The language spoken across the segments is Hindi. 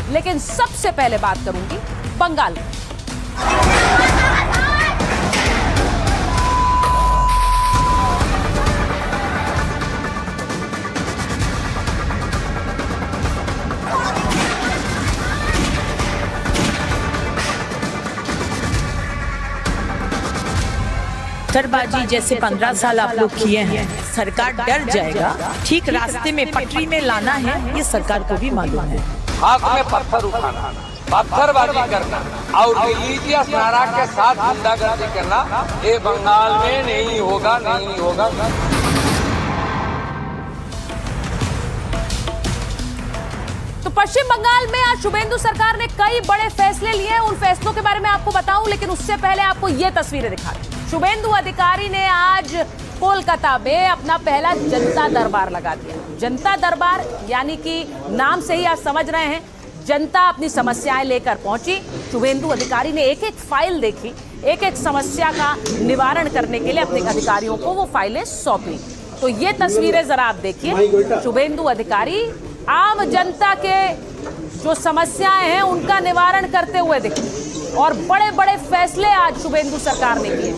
लेकिन सबसे पहले बात करूंगी बंगाल की। पत्थरबाजी जैसे 15 साल आप लोग किए हैं, सरकार डर जाएगा। ठीक रास्ते में पटरी में लाना है, ये सरकार को भी मालूम है। हाथ में पत्थर उठाना, पत्थरबाजी करना और रिलीजियस नारा के साथ गुंडागर्दी करना, ये बंगाल में नहीं होगा, नहीं होगा। तो पश्चिम बंगाल में आज शुभेंदु सरकार ने कई बड़े फैसले लिए हैं। उन फैसलों के बारे में आपको बताऊं, लेकिन उससे पहले आपको ये तस्वीरें दिखाती हूं। शुभेंदु अधिकारी ने आज कोलकाता में अपना पहला जनता दरबार लगा दिया। जनता दरबार यानी कि नाम से ही आप समझ रहे हैं, जनता अपनी समस्याएं लेकर पहुंची। शुभेंदु अधिकारी ने एक एक फाइल देखी, एक एक समस्या का निवारण करने के लिए अपने अधिकारियों को वो फाइलें सौंपी। तो ये तस्वीरें जरा आप देखिए। शुभेंदु अधिकारी आम जनता के जो समस्याएं हैं उनका निवारण करते हुए दिखे और बड़े बड़े फैसले आज शुभेंदु सरकार ने किए।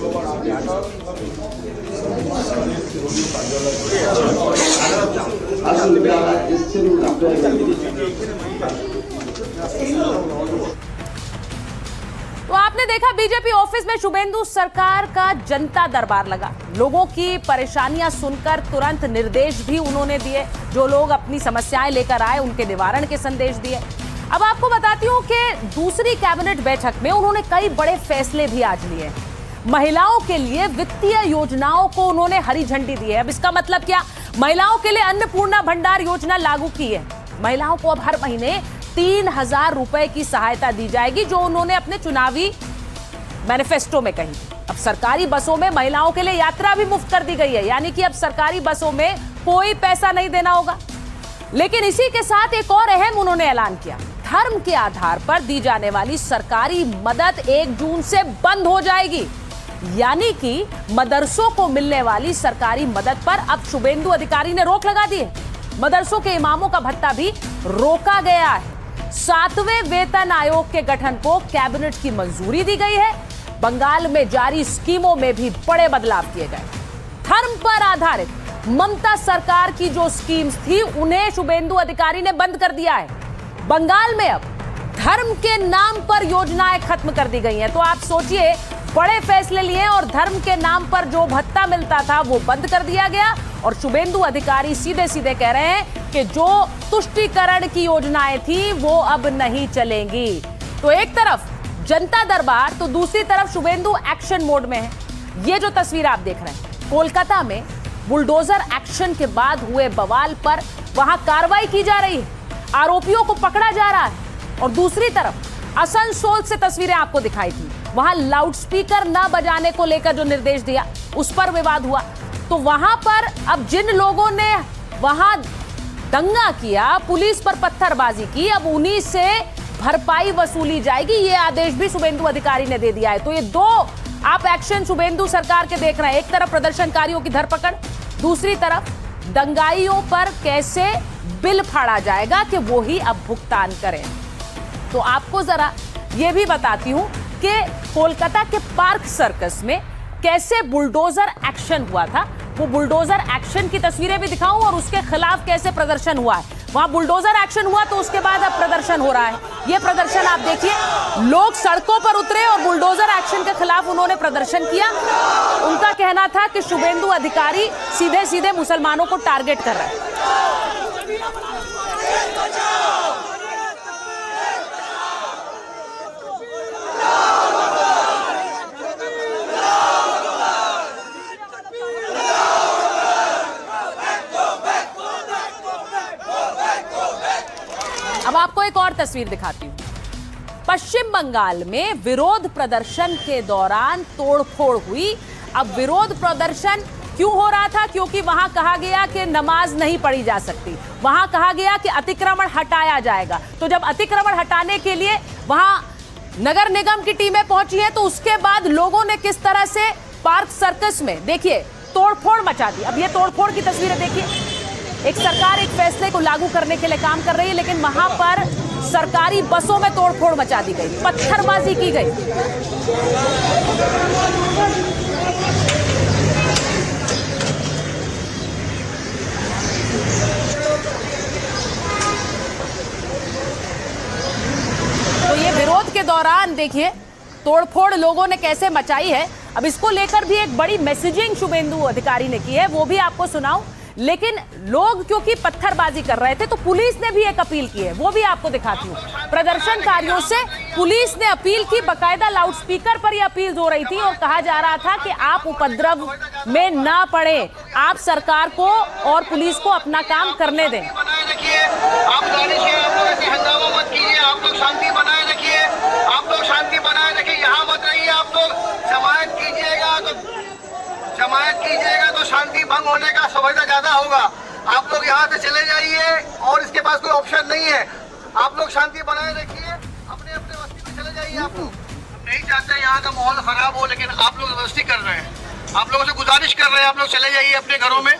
तो आपने देखा बीजेपी ऑफिस में शुभेंदु सरकार का जनता दरबार लगा। लोगों की परेशानियां सुनकर तुरंत निर्देश भी उन्होंने दिए। जो लोग अपनी समस्याएं लेकर आए उनके निवारण के संदेश दिए। अब आपको बताती हूं कि दूसरी कैबिनेट बैठक में उन्होंने कई बड़े फैसले भी आज लिए। महिलाओं के लिए वित्तीय योजनाओं को उन्होंने हरी झंडी दी है। अब इसका मतलब क्या? महिलाओं के लिए अन्नपूर्णा भंडार योजना लागू की है। महिलाओं को अब हर महीने 3,000 रुपए की सहायता दी जाएगी, जो उन्होंने अपने चुनावी मैनिफेस्टो में कही। अब सरकारी बसों में महिलाओं के लिए यात्रा भी मुफ्त कर दी गई है, यानी कि अब सरकारी बसों में कोई पैसा नहीं देना होगा। लेकिन इसी के साथ एक और अहम उन्होंने ऐलान किया। धर्म के आधार पर दी जाने वाली सरकारी मदद 1 जून से बंद हो जाएगी। यानी कि मदरसों को मिलने वाली सरकारी मदद पर अब शुभेंदु अधिकारी ने रोक लगा दी है। मदरसों के इमामों का भत्ता भी रोका गया है। 7वें वेतन आयोग के गठन को कैबिनेट की मंजूरी दी गई है। बंगाल में जारी स्कीमों में भी बड़े बदलाव किए गए। धर्म पर आधारित ममता सरकार की जो स्कीम्स थी उन्हें शुभेंदु अधिकारी ने बंद कर दिया है। बंगाल में अब धर्म के नाम पर योजनाएं खत्म कर दी गई हैं। तो आप सोचिए, बड़े फैसले लिए और धर्म के नाम पर जो भत्ता मिलता था वो बंद कर दिया गया। और शुभेंदु अधिकारी सीधे सीधे कह रहे हैं कि जो तुष्टीकरण की योजनाएं थी वो अब नहीं चलेंगी। तो एक तरफ जनता दरबार तो दूसरी तरफ शुभेंदु एक्शन मोड में है। ये जो तस्वीर आप देख रहे हैं, कोलकाता में बुलडोजर एक्शन के बाद हुए बवाल पर वहां कार्रवाई की जा रही है, आरोपियों को पकड़ा जा रहा है। और दूसरी तरफ आसनसोल से तस्वीरें आपको दिखाई थी, वहां लाउडस्पीकर न बजाने को लेकर जो निर्देश दिया उस पर विवाद हुआ। तो वहां पर अब जिन लोगों ने वहां दंगा किया, पुलिस पर पत्थरबाजी की, अब उन्हीं से भरपाई वसूली जाएगी। ये आदेश भी शुभेंदु अधिकारी ने दे दिया है। तो ये दो आप एक्शन शुभेंदु सरकार के देख रहे हैं। एक तरफ प्रदर्शनकारियों की धरपकड़, दूसरी तरफ दंगाइयों पर कैसे बिल फाड़ा जाएगा कि वो ही अब भुगतान करें। तो आपको जरा ये भी बताती हूं कि कोलकाता के पार्क सर्कस में कैसे बुलडोजर एक्शन हुआ था। वो बुलडोजर एक्शन की तस्वीरें भी दिखाऊं और उसके खिलाफ कैसे प्रदर्शन हुआ है। वहां बुलडोजर एक्शन हुआ तो उसके बाद अब प्रदर्शन हो रहा है। ये प्रदर्शन आप देखिए, लोग सड़कों पर उतरे और बुलडोजर एक्शन के खिलाफ उन्होंने प्रदर्शन किया। उनका कहना था कि शुभेंदु अधिकारी सीधे सीधे मुसलमानों को टारगेट कर रहे हैं। अब आपको एक और तस्वीर दिखाती हूं। पश्चिम बंगाल में विरोध प्रदर्शन के दौरान तोड़फोड़ हुई। अब विरोध प्रदर्शन क्यों हो रहा था? क्योंकि वहां कहा गया कि नमाज नहीं पढ़ी जा सकती, वहां कहा गया कि अतिक्रमण हटाया जाएगा। तो जब अतिक्रमण हटाने के लिए वहां नगर निगम की टीमें पहुंची हैं, तो उसके बाद लोगों ने किस तरह से पार्क सर्कस में देखिए तोड़फोड़ मचा दी। अब ये तोड़फोड़ की तस्वीरें देखिए। एक सरकार एक फैसले को लागू करने के लिए काम कर रही है, लेकिन वहां पर सरकारी बसों में तोड़फोड़ मचा दी गई, पत्थरबाजी की गई। तो ये विरोध के दौरान देखिए तोड़फोड़ लोगों ने कैसे मचाई है। अब इसको लेकर भी एक बड़ी मैसेजिंग शुभेंदु अधिकारी ने की है, वो भी आपको सुनाऊं। लेकिन लोग क्योंकि पत्थरबाजी कर रहे थे तो पुलिस ने भी एक अपील की है, वो भी आपको दिखाती हूँ। प्रदर्शनकारियों से पुलिस ने अपील की, बकायदा लाउडस्पीकर पर यह अपील हो रही थी और कहा जा रहा था कि आप उपद्रव में ना पड़े, आप सरकार को और पुलिस को अपना काम करने दें। आप हंगामा मत कीजिए, आप लोग शांति बनाए रखिए, आप लोग शांति बनाए रखिए, यहाँ मत रहिए। आप लोग जमायत कीजिएगा तो शांति भंग होने का संभावना ज्यादा होगा। आप लोग यहाँ से चले जाइए और इसके पास कोई ऑप्शन नहीं है। आप लोग शांति बनाए रखिए, अपने अपने बस्ती में चले जाइए। आप लोग नहीं चाहते यहाँ का माहौल खराब हो, लेकिन आप लोग जबरदस्ती कर रहे हैं। आप लोगों से गुजारिश कर रहे हैं, आप लोग चले जाइए अपने घरों में।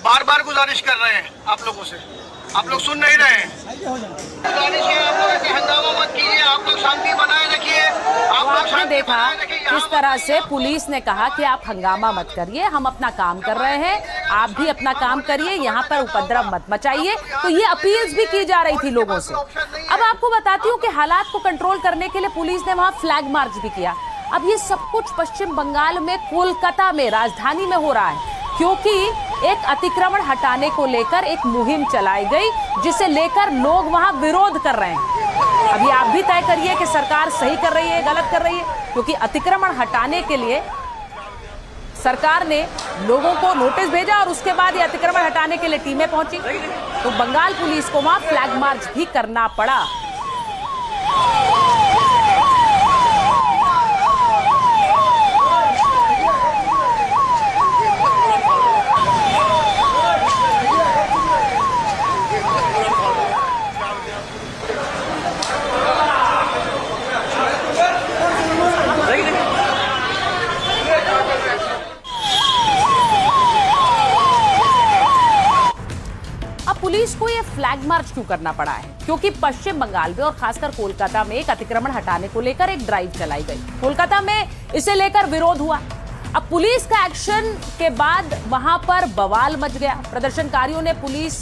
बार बार गुजारिश कर रहे हैं आप लोगों से, आप लोग सुन नहीं रहे हैं। गुजारिश है आप लोग ऐसे हंगामा मत कीजिए, आप लोग शांति बनाए रखिए। आपने देखा किस तरह से पुलिस ने कहा कि आप हंगामा मत करिए, हम अपना काम कर रहे हैं, आप भी अपना काम करिए, यहाँ पर उपद्रव मत मचाइए। तो ये अपील्स भी की जा रही थी लोगों से। अब आपको बताती हूँ कि हालात को कंट्रोल करने के लिए पुलिस ने वहां फ्लैग मार्च भी किया। अब ये सब कुछ पश्चिम बंगाल में कोलकाता में, राजधानी में हो रहा है, क्योंकि एक अतिक्रमण हटाने को लेकर एक मुहिम चलाई गई, जिसे लेकर लोग वहां विरोध कर रहे हैं। अभी आप भी तय करिए कि सरकार सही कर रही है, गलत कर रही है, क्योंकि अतिक्रमण हटाने के लिए सरकार ने लोगों को नोटिस भेजा और उसके बाद ये अतिक्रमण हटाने के लिए टीमें पहुंची। तो बंगाल पुलिस को वहां फ्लैग मार्च भी करना पड़ा। पुलिस को यह फ्लैग मार्च क्यों करना पड़ा है? क्योंकि पश्चिम बंगाल में और खासकर कोलकाता में एक अतिक्रमण हटाने को लेकर एक ड्राइव चलाई गई। कोलकाता में इसे लेकर विरोध हुआ। अब पुलिस का एक्शन के बाद वहां पर बवाल मच गया। प्रदर्शनकारियों ने पुलिस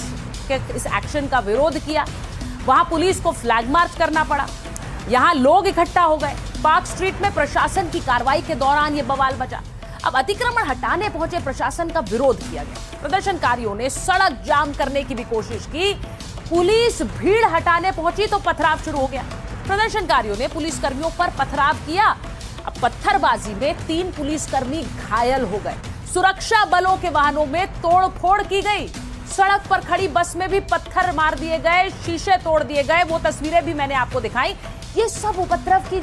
के इस एक्शन का विरोध किया। वहां पुलिस को फ्लैग मार्च करना पड़ा। यहां लोग इकट्ठा हो गए। पार्क स्ट्रीट में प्रशासन की कार्रवाई के दौरान यह बवाल मचा। अब अतिक्रमण हटाने पहुंचे प्रशासन का विरोध किया गया। प्रदर्शनकारियों ने सड़क जाम करने की भी कोशिश की। पुलिस भीड़ हटाने पहुंची तो पथराव शुरू हो गया। प्रदर्शनकारियों ने पुलिसकर्मियों पर पथराव किया। अब पत्थरबाजी में 3 पुलिसकर्मी घायल हो गए। सुरक्षा बलों के वाहनों में तोड़फोड़ की गई। सड़क पर खड़ी बस में भी पत्थर मार दिए गए, शीशे तोड़ दिए गए। वो तस्वीरें भी मैंने आपको दिखाई। ये सब उपद्रव की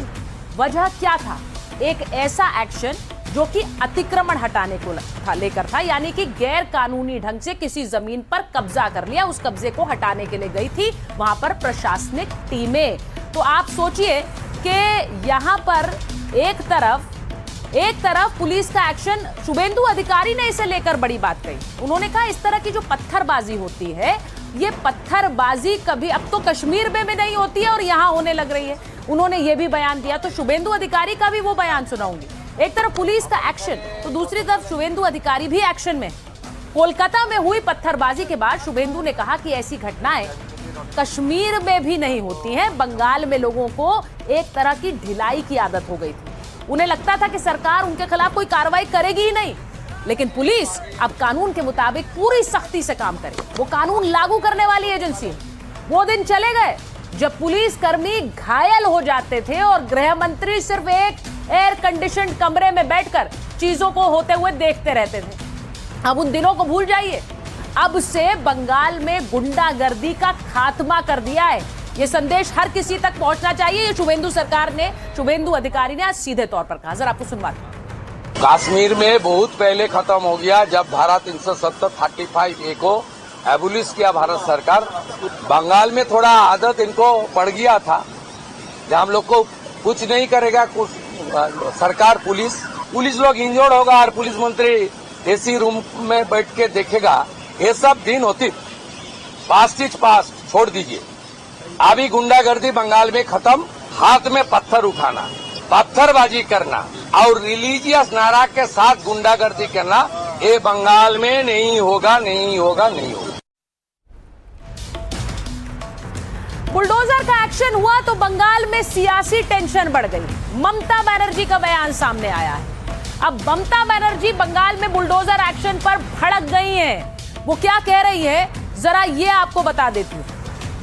वजह क्या था? एक ऐसा एक्शन जो कि अतिक्रमण हटाने को लेकर था, यानी कि गैर कानूनी ढंग से किसी जमीन पर कब्जा कर लिया, उस कब्जे को हटाने के लिए गई थी वहां पर प्रशासनिक टीमें। तो आप सोचिए कि यहां पर एक तरफ पुलिस का एक्शन, शुभेंदु अधिकारी ने इसे लेकर बड़ी बात कही। उन्होंने कहा इस तरह की जो पत्थरबाजी होती है, ये पत्थरबाजी कभी अब तो कश्मीर में भी नहीं होती है और यहां होने लग रही है। उन्होंने ये भी बयान दिया। तो शुभेंदु अधिकारी का भी वो बयान सुनाऊंगी। एक तरफ पुलिस का एक्शन तो दूसरी तरफ शुभेंदु अधिकारी भी एक्शन में। कोलकाता में हुई पत्थरबाजी के बाद शुभेंदु ने कहा कि ऐसी घटनाएं कश्मीर में भी नहीं होती हैं। बंगाल में लोगों को एक तरह की ढिलाई की आदत हो गई थी। उन्हें लगता था कि सरकार उनके खिलाफ कोई कार्रवाई करेगी ही नहीं, लेकिन पुलिस अब कानून के मुताबिक पूरी सख्ती से काम करे। वो कानून लागू करने वाली एजेंसी है। वो दिन चले गए जब पुलिस कर्मी घायल हो जाते थे और गृह मंत्री सिर्फ एक एयर कंडीशन कमरे में बैठकर चीजों को होते हुए देखते रहते थे। अब उन दिनों को भूल जाइए। अब से बंगाल में गुंडागर्दी का खात्मा कर दिया है। ये संदेश हर किसी तक पहुंचना चाहिए। ये शुभेंदु अधिकारी ने आज सीधे तौर पर कहा। जरा आपको सुनवा दूं। कश्मीर में बहुत पहले खत्म हो गया, जब धारा 370-35A को एबोलिश किया भारत सरकार। बंगाल में थोड़ा आदत इनको पड़ गया था, जब हम लोग को कुछ नहीं करेगा कुछ सरकार, पुलिस लोग इंजर्ड होगा और पुलिस मंत्री एसी रूम में बैठ के देखेगा। ये सब दिन होती, पास्ट इज पास्ट, छोड़ दीजिए। अभी गुंडागर्दी बंगाल में खत्म, हाथ में पत्थर उठाना, पत्थरबाजी करना और रिलीजियस नारा के साथ गुंडागर्दी करना, ये बंगाल में नहीं होगा, नहीं होगा, नहीं होगा। बुलडोजर का एक्शन हुआ तो बंगाल में सियासी टेंशन बढ़ गई। ममता बनर्जी का बयान सामने आया है। अब ममता बनर्जी बंगाल में बुलडोजर एक्शन पर भड़क गई हैं। वो क्या कह रही है, जरा ये आपको बता देती हूँ।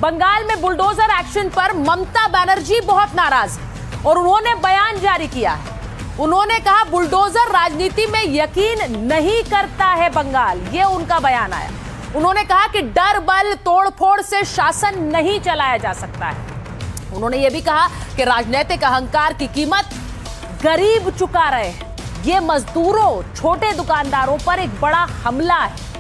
बंगाल में बुलडोजर एक्शन पर ममता बनर्जी बहुत नाराज है और उन्होंने बयान जारी किया है। उन्होंने कहा बुलडोजर राजनीति में यकीन नहीं करता है बंगाल, ये उनका बयान आया। उन्होंने कहा कि डर बल तोड़फोड़ से शासन नहीं चलाया जा सकता है। उन्होंने ये भी कहा कि राजनीतिक अहंकार की कीमत गरीब चुका रहे हैं। ये मजदूरों, छोटे दुकानदारों पर एक बड़ा हमला है।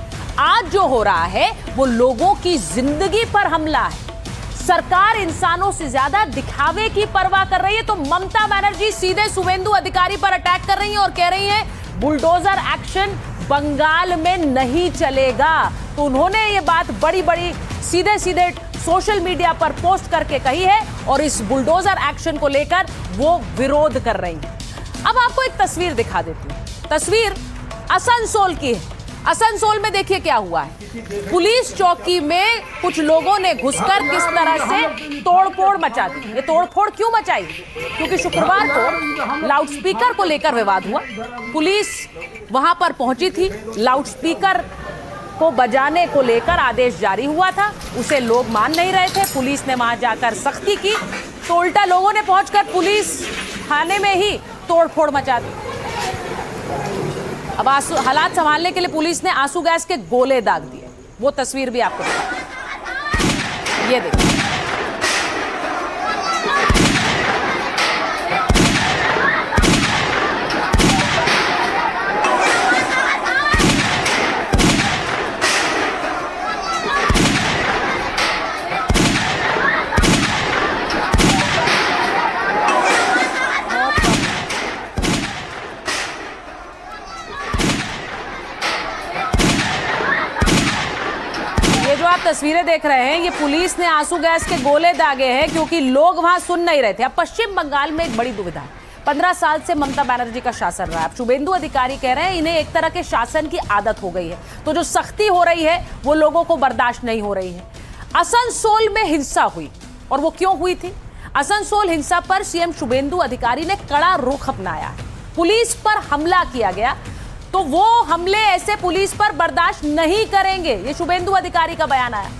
आज जो हो रहा है वो लोगों की जिंदगी पर हमला है। सरकार इंसानों से ज्यादा दिखावे की परवाह कर रही है। तो ममता बनर्जी सीधे शुभेंदु अधिकारी पर अटैक कर रही हैं और कह रही हैं बुलडोजर एक्शन बंगाल में नहीं चलेगा। तो उन्होंने ये बात बड़ी बड़ी सीधे सीधे सोशल मीडिया पर पोस्ट करके कही है और इस बुलडोजर एक्शन को लेकर वो विरोध कर रही हैं। अब आपको एक तस्वीर दिखा देती हूँ। तस्वीर आसनसोल की है। आसनसोल में देखिए क्या हुआ है। पुलिस चौकी में कुछ लोगों ने घुसकर किस तरह से तोड़फोड़ मचा दी। ये तोड़फोड़ क्यों मचाई? क्योंकि शुक्रवार को लाउडस्पीकर को लेकर विवाद हुआ। पुलिस वहां पर पहुंची थी, लाउडस्पीकर को बजाने को लेकर आदेश जारी हुआ था, उसे लोग मान नहीं रहे थे। पुलिस ने वहां जाकर सख्ती की तो उल्टा लोगों ने पहुंचकर पुलिस थाने में ही तोड़फोड़ मचा दी। अब हालात संभालने के लिए पुलिस ने आंसू गैस के गोले दाग दिए। वो तस्वीर भी आपको ये देखिए। आप तस्वीरें देख रहे हैं, ये पुलिस ने आंसू गैस के गोले दागे हैं क्योंकि लोग वहां सुन नहीं रहे थे। अब पश्चिम बंगाल में एक बड़ी दुविधा है। 15 साल से ममता बनर्जी का शासन रहा है। अब शुभेंदु अधिकारी कह रहे हैं इन्हें एक तरह के शासन की आदत हो गई है, तो जो सख्ती हो रही है वो लोगों को बर्दाश्त नहीं हो रही है। आसनसोल में हिंसा हुई और वो क्यों हुई थी? आसनसोल हिंसा पर सीएम शुभेंदु अधिकारी ने कड़ा रुख अपनाया। पुलिस पर हमला किया गया तो वो हमले ऐसे पुलिस पर बर्दाश्त नहीं करेंगे, ये शुभेंदु अधिकारी का बयान आया।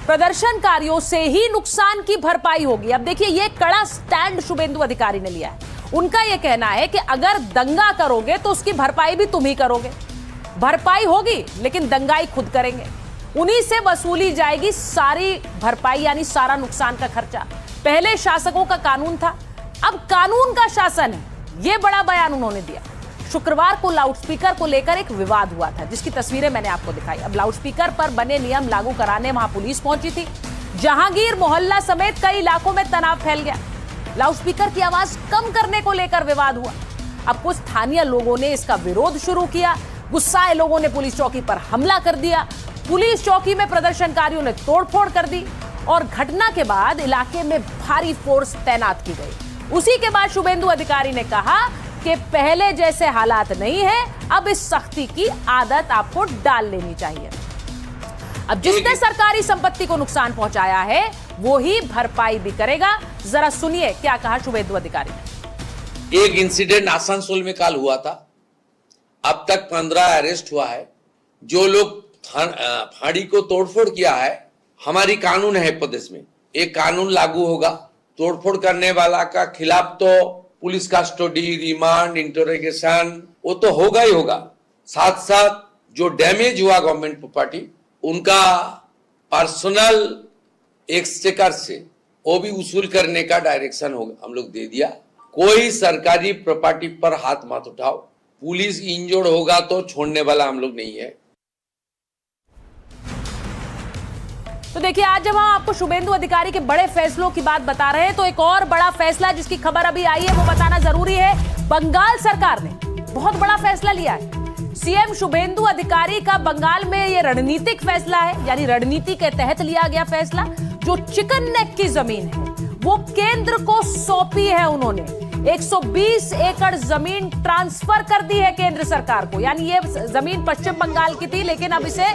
प्रदर्शनकारियों से ही नुकसान की भरपाई होगी। अब देखिए ये कड़ा स्टैंड शुभेंदु अधिकारी ने लिया है। उनका ये कहना है कि अगर दंगा करोगे तो उसकी भरपाई भी तुम ही करोगे। भरपाई होगी लेकिन दंगाई खुद करेंगे, उन्हीं से वसूली जाएगी सारी भरपाई, यानी सारा नुकसान का खर्चा। पहले शासकों का कानून था, अब कानून का शासन है। ये बड़ा बयान उन्होंने दिया। शुक्रवार को लाउडस्पीकर को लेकर एक विवाद हुआ था जिसकी तस्वीरें मैंने आपको दिखाई। अब लाउडस्पीकर पर बने नियम लागू कराने वहां पुलिस पहुंची थी। जहांगीर मोहल्ला समेत कई इलाकों में तनाव फैल गया। लाउडस्पीकर की आवाज कम करने को लेकर विवाद हुआ। अब कुछ स्थानीय लोगों ने इसका विरोध शुरू किया। गुस्साए लोगों ने पुलिस चौकी पर हमला कर दिया। पुलिस चौकी में प्रदर्शनकारियों ने तोड़फोड़ कर दी और घटना के बाद इलाके में भारी फोर्स तैनात की गई। उसी के बाद शुभेंदु अधिकारी ने कहा कि पहले जैसे हालात नहीं है, अब इस सख्ती की आदत आपको डाल लेनी चाहिए। अब जिसने सरकारी संपत्ति को नुकसान पहुंचाया है वो ही भरपाई भी करेगा। जरा सुनिए क्या कहा शुभेंदु अधिकारी ने। एक इंसिडेंट आसनसोल में कल हुआ था। अब तक 15 अरेस्ट हुआ है। जो लोग फाड़ी को तोड़फोड़ किया है, हमारी कानून है प्रदेश में, एक कानून लागू होगा। तोड़फोड़ करने वाला का खिलाफ तो पुलिस कस्टडी, रिमांड, इंटरोगेशन वो तो होगा ही होगा। साथ साथ जो डैमेज हुआ गवर्नमेंट प्रॉपर्टी, उनका पर्सनल एक्सचेकर से वो भी वसूल करने का डायरेक्शन होगा, हम लोग दे दिया। कोई सरकारी प्रॉपर्टी पर हाथ मत उठाओ। पुलिस इंजर्ड होगा तो छोड़ने वाला हम लोग नहीं है। तो देखिए आज जब हम आपको शुभेंदु अधिकारी के बड़े फैसलों की बात बता रहे हैं तो एक और बड़ा फैसला जिसकी खबर अभी आई है वो बताना जरूरी है। बंगाल सरकार ने बहुत बड़ा फैसला लिया है। सीएम शुभेंदु अधिकारी का बंगाल में ये रणनीतिक फैसला है, यानी रणनीति के तहत लिया गया फैसला। जो चिकन नेक की जमीन है वो केंद्र को सौंपी है उन्होंने। 120 एकड़ जमीन ट्रांसफर कर दी है केंद्र सरकार को, यानी ये जमीन पश्चिम बंगाल की थी लेकिन अब इसे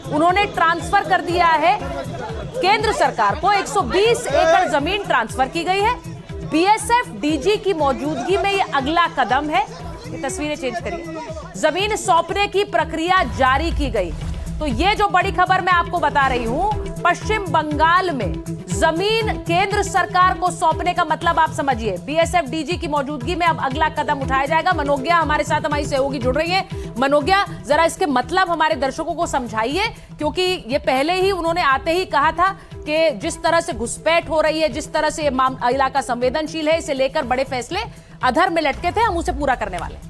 उन्होंने ट्रांसफर कर दिया है केंद्र सरकार को। 120 एकड़ जमीन ट्रांसफर की गई है। बीएसएफ डीजी की मौजूदगी में ये अगला कदम है। ये तस्वीरें चेंज करिए। जमीन सौंपने की प्रक्रिया जारी की गई। तो ये जो बड़ी खबर मैं आपको बता रही हूं, पश्चिम बंगाल में जमीन केंद्र सरकार को सौंपने का मतलब आप समझिए। बीएसएफ डीजी की मौजूदगी में अब अगला कदम उठाया जाएगा। मनोज्ञा हमारे साथ हमारी सहयोगी जुड़ रही है। मनोज्ञा, जरा इसके मतलब हमारे दर्शकों को समझाइए, क्योंकि ये पहले ही उन्होंने आते ही कहा था कि जिस तरह से घुसपैठ हो रही है, जिस तरह से ये इलाका संवेदनशील है, इसे लेकर बड़े फैसले अधर में लटके थे, हम उसे पूरा करने वाले हैं।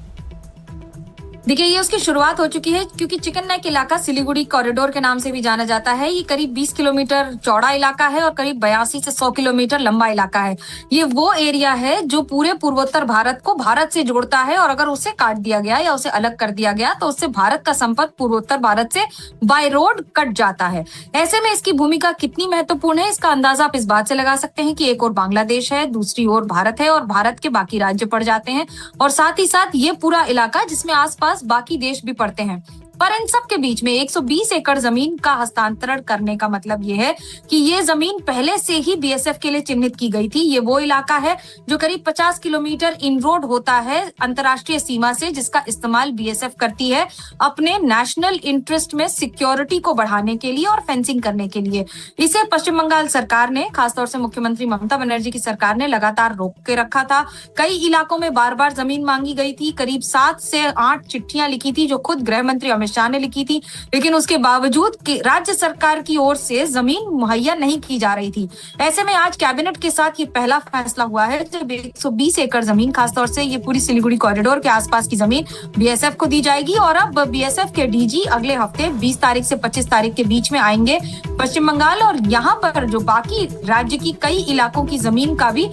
देखिए, ये उसकी शुरुआत हो चुकी है, क्योंकि चिकन नेक इलाका सिलीगुड़ी कॉरिडोर के नाम से भी जाना जाता है। ये करीब 20 किलोमीटर चौड़ा इलाका है और करीब 82 से 100 किलोमीटर लंबा इलाका है। ये वो एरिया है जो पूरे पूर्वोत्तर भारत को भारत से जोड़ता है, और अगर उसे काट दिया गया या उसे अलग कर दिया गया तो उससे भारत का संपर्क पूर्वोत्तर भारत से बाय रोड कट जाता है। ऐसे में इसकी भूमिका कितनी महत्वपूर्ण है, इसका अंदाजा आप इस बात से लगा सकते हैं कि एक ओर बांग्लादेश है, दूसरी ओर भारत है, और भारत के बाकी राज्य पड़ जाते हैं, और साथ ही साथ ये पूरा इलाका जिसमें आसपास बाकी देश भी पड़ते हैं। पर इन सब के बीच में 120 एकड़ जमीन का हस्तांतरण करने का मतलब ये है कि ये जमीन पहले से ही बीएसएफ के लिए चिन्हित की गई थी। ये वो इलाका है जो करीब 50 किलोमीटर इन रोड होता है अंतर्राष्ट्रीय सीमा से, जिसका इस्तेमाल बीएसएफ करती है अपने नेशनल इंटरेस्ट में सिक्योरिटी को बढ़ाने के लिए और फेंसिंग करने के लिए। इसे पश्चिम बंगाल सरकार ने, खासतौर से मुख्यमंत्री ममता बनर्जी की सरकार ने लगातार रोक के रखा था। कई इलाकों में बार बार जमीन मांगी गई थी। करीब 7 से 8 चिट्ठियां लिखी थी जो खुद गृह मंत्री अमित शाह ने लिखी थी, लेकिन उसके बावजूद राज्य सरकार की ओर से जमीन मुहैया नहीं की जा रही थी। ऐसे में आज कैबिनेट के साथ ये पहला फैसला हुआ है जब 120 एकड़ जमीन, खासतौर से ये पूरी सिलीगुड़ी कॉरिडोर के आसपास की जमीन बीएसएफ को दी जाएगी। और अब बीएसएफ के डीजी अगले हफ्ते 20 तारीख से 25 तारीख के बीच में आएंगे पश्चिम बंगाल, और यहाँ पर जो बाकी राज्य की कई इलाकों की जमीन का भी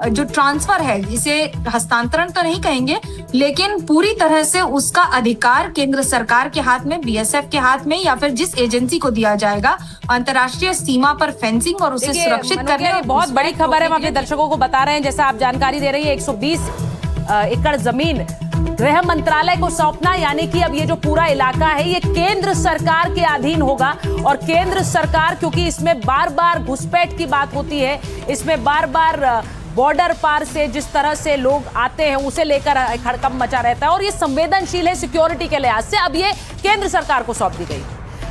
जो ट्रांसफर है, इसे हस्तांतरण तो नहीं कहेंगे, लेकिन पूरी तरह से उसका अधिकार केंद्र सरकार के हाथ में, बीएसएफ के हाथ में, या फिर जिस एजेंसी को दिया जाएगा अंतर्राष्ट्रीय सीमा पर फेंसिंग और उसे सुरक्षित करने। बहुत बड़ी खबर है, हम अपने दर्शकों को बता रहे हैं। जैसा आप जानकारी दे रही है, 120 एकड़ जमीन गृह मंत्रालय को सौंपना, यानी कि अब ये जो पूरा इलाका है ये केंद्र सरकार के अधीन होगा। और केंद्र सरकार, क्योंकि इसमें बार बार घुसपैठ की बात होती है, इसमें बार बार बॉर्डर पार से जिस तरह से लोग आते हैं उसे लेकर हड़कंप मचा रहता है, और ये संवेदनशील है सिक्योरिटी के लिहाज से। अब ये केंद्र सरकार को सौंप दी गई।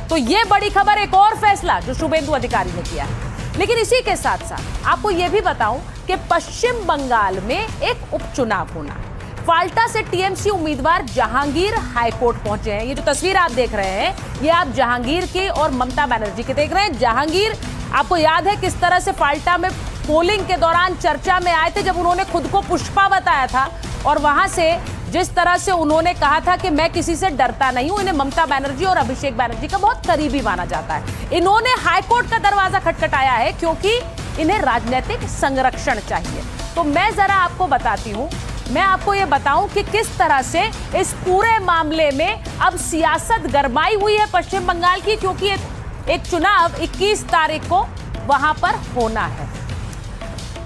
तो ये बड़ी खबर, एक और फैसला जो शुभेंदु अधिकारी ने किया है। लेकिन इसी के साथ साथ आपको यह भी बताऊं कि पश्चिम बंगाल में एक उपचुनाव होना। फाल्टा से टीएमसी उम्मीदवार जहांगीर हाईकोर्ट पहुंचे हैं। ये जो तस्वीर आप देख रहे हैं, ये आप जहांगीर की और ममता बनर्जी की देख रहे हैं। जहांगीर, आपको याद है किस तरह से फाल्टा में पोलिंग के दौरान चर्चा में आए थे, जब उन्होंने खुद को पुष्पा बताया था, और वहां से जिस तरह से उन्होंने कहा था कि मैं किसी से डरता नहीं हूं। इन्हें ममता बनर्जी और अभिषेक बनर्जी का बहुत करीबी माना जाता है। इन्होंने हाईकोर्ट का दरवाजा खटखटाया है क्योंकि इन्हें राजनीतिक संरक्षण चाहिए। तो मैं जरा आपको बताती हूं, मैं आपको ये बताऊं कि किस तरह से इस पूरे मामले में अब सियासत गरमाई हुई है पश्चिम बंगाल की, क्योंकि एक चुनाव 21 तारीख को वहां पर होना है।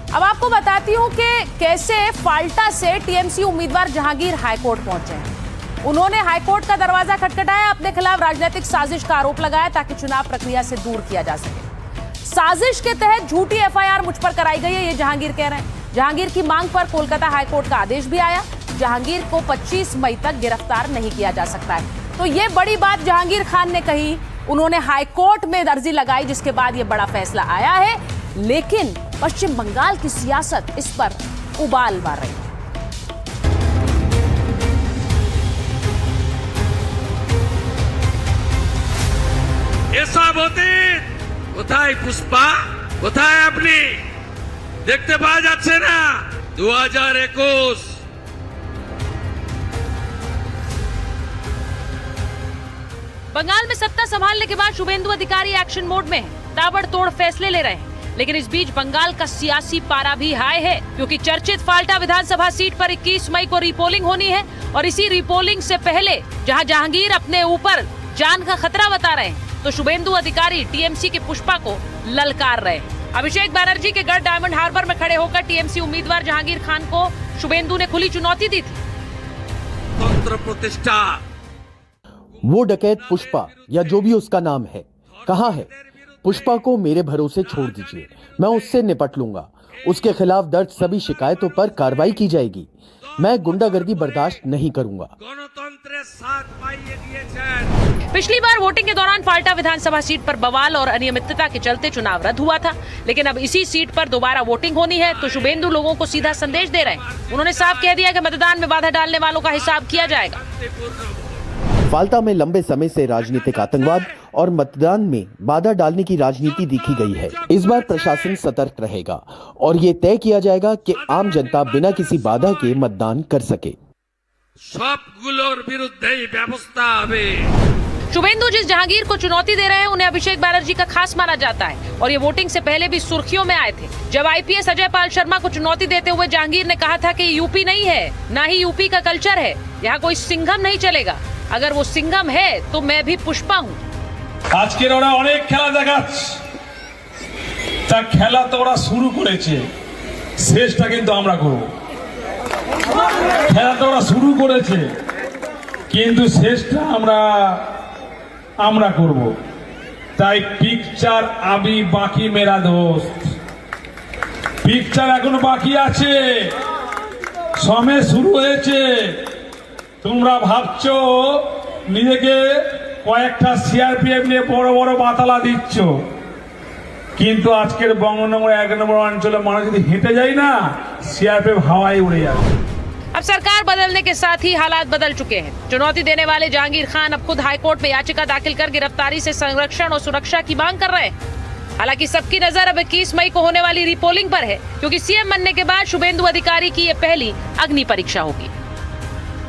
अब आपको बताती हूं कि कैसे फाल्टा से टीएमसी उम्मीदवार जहांगीर हाईकोर्ट पहुंचे हैं। उन्होंने हाईकोर्ट का दरवाजा खटखटाया, अपने खिलाफ राजनीतिक साजिश का आरोप लगाया ताकि चुनाव प्रक्रिया से दूर किया जा सके। साजिश के तहत झूठी एफआईआर मुझ पर कराई गई है, ये जहांगीर कह रहे हैं। जहांगीर की मांग पर कोलकाता हाईकोर्ट का आदेश भी आया। जहांगीर को 25 मई तक गिरफ्तार नहीं किया जा सकता है। तो ये बड़ी बात जहांगीर खान ने कही, उन्होंने हाईकोर्ट में अर्जी लगाई, जिसके बाद ये बड़ा फैसला आया है। लेकिन पश्चिम बंगाल की सियासत इस पर उबाल मार रही है। এসব অতীত কোথায় পুষ্পা, কোথায় আপনি? দেখতে পাওয়া যাচ্ছে না। 2021 बंगाल में सत्ता संभालने के बाद शुभेंदु अधिकारी एक्शन मोड में हैं, ताबड़तोड़ फैसले ले रहे हैं। लेकिन इस बीच बंगाल का सियासी पारा भी हाई है, क्योंकि चर्चित फाल्टा विधानसभा सीट पर 21 मई को रीपोलिंग होनी है। और इसी रीपोलिंग से पहले जहां जहांगीर अपने ऊपर जान का खतरा बता रहे हैं, तो शुभेंदु अधिकारी टीएमसी की पुष्पा को ललकार रहे। अभिषेक बैनर्जी के गढ़ डायमंड हार्बर में खड़े होकर टीएमसी उम्मीदवार जहांगीर खान को शुभेंदु ने खुली चुनौती दी थी। तंत्र प्रतिष्ठा वो डकैत पुष्पा या जो भी उसका नाम है कहाँ है? पुष्पा को मेरे भरोसे छोड़ दीजिए, मैं उससे निपट लूंगा। उसके खिलाफ दर्ज सभी शिकायतों पर कार्रवाई की जाएगी। मैं गुंडागर्दी बर्दाश्त नहीं करूंगा। गणतंत्र साथ पाइए दिए। पिछली बार वोटिंग के दौरान फाल्टा विधानसभा सीट पर बवाल और अनियमितता के चलते चुनाव रद्द हुआ था, लेकिन अब इसी सीट पर दोबारा वोटिंग होनी है तो शुभेंदु लोगों को सीधा संदेश दे रहे हैं। उन्होंने साफ कह दिया कि मतदान में बाधा डालने वालों का हिसाब किया जाएगा। फाल्टा में लंबे समय से राजनीतिक आतंकवाद और मतदान में बाधा डालने की राजनीति देखी गई है। इस बार प्रशासन सतर्क रहेगा और ये तय किया जाएगा कि आम जनता बिना किसी बाधा के मतदान कर सके। सबगुलोर विरुद्धে ব্যবস্থা হবে। शुभेंदु जिस जहांगीर को चुनौती दे रहे हैं उन्हें अभिषेक बैनर्जी का खास माना जाता है और ये वोटिंग से पहले भी सुर्खियों में आए थे। जब आईपीएस अजय पाल शर्मा को चुनौती देते हुए जहांगीर ने कहा था कि यूपी नहीं है, ना ही यूपी का कल्चर है, यहाँ कोई सिंघम नहीं चलेगा। अगर वो सिंघम है तो मैं भी पुष्पा हूँ। আজকের ওরা অনেক খেলা দেখাচ্ছে, তা খেলা তো ওরা শুরু করেছে, শেষটা কিন্তু আমরা করব। খেলা তো ওরা শুরু করেছে কিন্তু শেষটা আমরা করব। তাই পিকচার আবি বাকি মেরা দোস্ত, পিকচার এখনো বাকি আছে, সময় শুরু হয়েছে। তোমরা ভাবছো নিজেকে কয়েকটা সিআরপিএফ নিয়ে বড় বড় বাতালা দিচ্ছ, কিন্তু আজকের বঙ্গনগর 1 নম্বর অঞ্চলে মানুষ যদি হেঁটে যায় না, সিআরপিএফ হাওয়ায় उड़े যাবে। अब सरकार बदलने के साथ ही हालात बदल चुके हैं। चुनौती देने वाले जहांगीर खान अब खुद हाईकोर्ट में याचिका दाखिल कर गिरफ्तारी से संरक्षण और सुरक्षा की मांग कर रहे हैं। हालांकि सबकी नजर अब 21 मई को होने वाली रीपोलिंग पर है, क्योंकि सीएम बनने के बाद शुभेंदु अधिकारी की ये पहली अग्नि परीक्षा होगी।